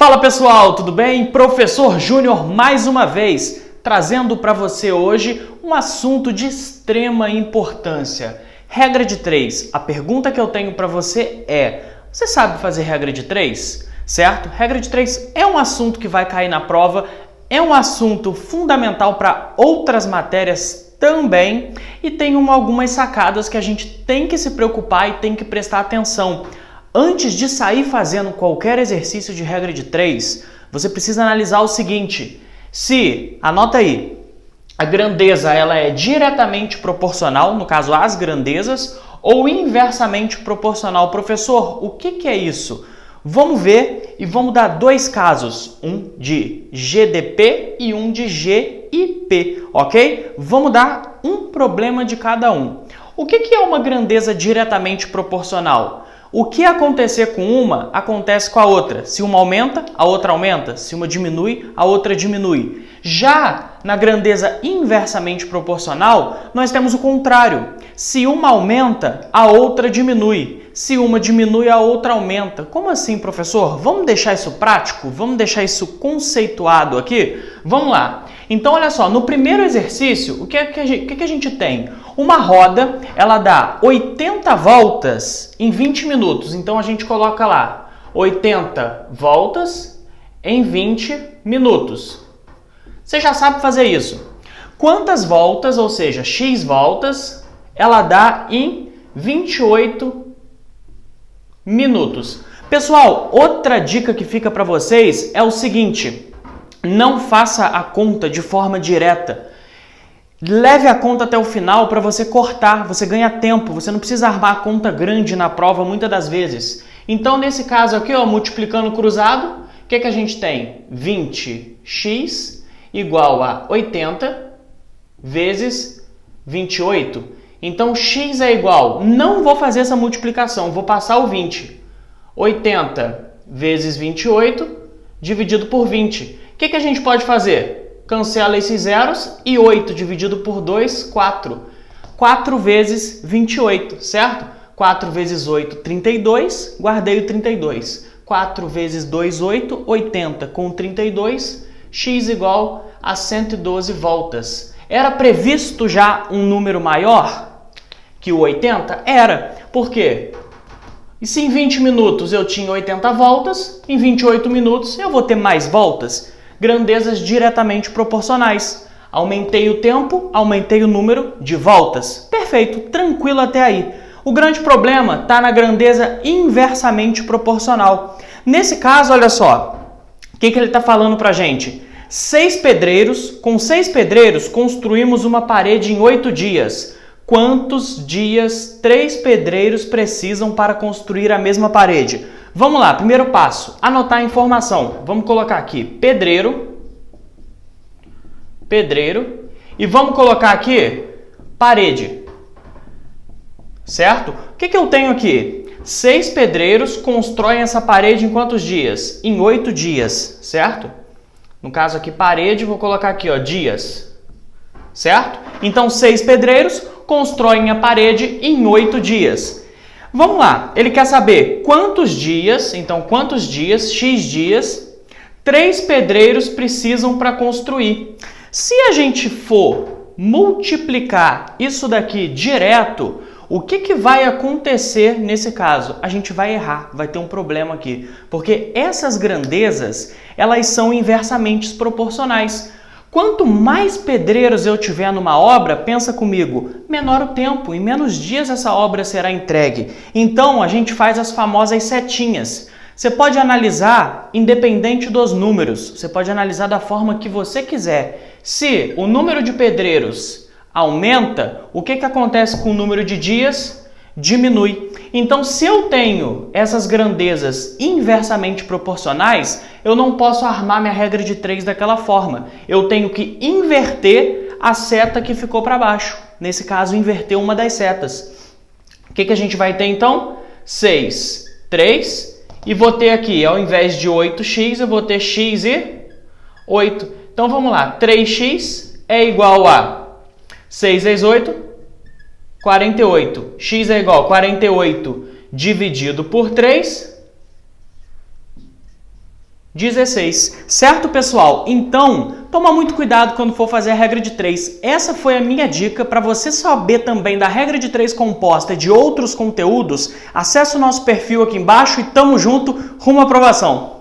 Fala pessoal, tudo bem? Professor Júnior mais uma vez, trazendo para você hoje um assunto de extrema importância. Regra de 3. A pergunta que eu tenho para você é: você sabe fazer regra de 3? Certo? Regra de 3 é um assunto que vai cair na prova, é um assunto fundamental para outras matérias também e tem algumas sacadas que a gente tem que se preocupar e tem que prestar atenção. Antes de sair fazendo qualquer exercício de regra de 3, você precisa analisar o seguinte: se, anota aí, a grandeza ela é diretamente proporcional, no caso as grandezas, ou inversamente proporcional. Professor, o que é isso? Vamos ver e vamos dar dois casos, um de GDP e um de GIP, ok? Vamos dar um problema de cada um. O que é uma grandeza diretamente proporcional? O que acontecer com uma, acontece com a outra. Se uma aumenta, a outra aumenta. Se uma diminui, a outra diminui. Já na grandeza inversamente proporcional, nós temos o contrário. Se uma aumenta, a outra diminui. Se uma diminui, a outra aumenta. Como assim, professor? Vamos deixar isso prático? Vamos deixar isso conceituado aqui? Vamos lá. Então, olha só, no primeiro exercício, o que a gente tem? Uma roda, ela dá 80 voltas em 20 minutos. Então, a gente coloca lá 80 voltas em 20 minutos. Você já sabe fazer isso. Quantas voltas, ou seja, x voltas, ela dá em 28 minutos. Pessoal, outra dica que fica para vocês é o seguinte: não faça a conta de forma direta. Leve a conta até o final para você cortar, você ganha tempo, você não precisa armar a conta grande na prova muitas das vezes. Então, nesse caso aqui, ó, multiplicando cruzado, o que a gente tem? 20x igual a 80 vezes 28. Então, x é igual, não vou fazer essa multiplicação, vou passar o 20. 80 vezes 28 dividido por 20. O que a gente pode fazer? Cancela esses zeros e 8 dividido por 2, 4. 4 vezes 28, certo? 4 vezes 8, 32. Guardei o 32. 4 vezes 2, 8. 80 com 32. X igual a 112 voltas. Era previsto já um número maior que o 80? Era. Por quê? E se em 20 minutos eu tinha 80 voltas, em 28 minutos eu vou ter mais voltas? Grandezas diretamente proporcionais. Aumentei o tempo, aumentei o número de voltas. Perfeito, tranquilo até aí. O grande problema está na grandeza inversamente proporcional. Nesse caso, olha só, o que ele está falando para a gente? Com 6 pedreiros, construímos uma parede em 8 dias. Quantos dias 3 pedreiros precisam para construir a mesma parede? Vamos lá, primeiro passo, anotar a informação. Vamos colocar aqui pedreiro, e vamos colocar aqui parede, certo? O que eu tenho aqui? 6 pedreiros constroem essa parede em quantos dias? Em 8 dias, certo? No caso aqui parede, vou colocar aqui, ó, dias, certo? Então 6 pedreiros constroem a parede em 8 dias. Vamos lá, ele quer saber quantos dias, então quantos dias, x dias, 3 pedreiros precisam para construir. Se a gente for multiplicar isso daqui direto, o que vai acontecer nesse caso? A gente vai errar, vai ter um problema aqui, porque essas grandezas, elas são inversamente proporcionais. Quanto mais pedreiros eu tiver numa obra, pensa comigo, menor o tempo, em menos dias essa obra será entregue. Então, a gente faz as famosas setinhas. Você pode analisar independente dos números, você pode analisar da forma que você quiser. Se o número de pedreiros aumenta, o que acontece com o número de dias? Diminui. Então, se eu tenho essas grandezas inversamente proporcionais, eu não posso armar minha regra de 3 daquela forma. Eu tenho que inverter a seta que ficou para baixo. Nesse caso, inverter uma das setas. O que a gente vai ter então? 6, 3, e vou ter aqui, ao invés de 8x, eu vou ter x e 8. Então, vamos lá. 3x é igual a 6 vezes 8, 48. X é igual a 48 dividido por 3, 16. Certo, pessoal? Então, toma muito cuidado quando for fazer a regra de 3. Essa foi a minha dica. Para você saber também da regra de 3 composta de outros conteúdos, acesse o nosso perfil aqui embaixo e tamo junto rumo à aprovação.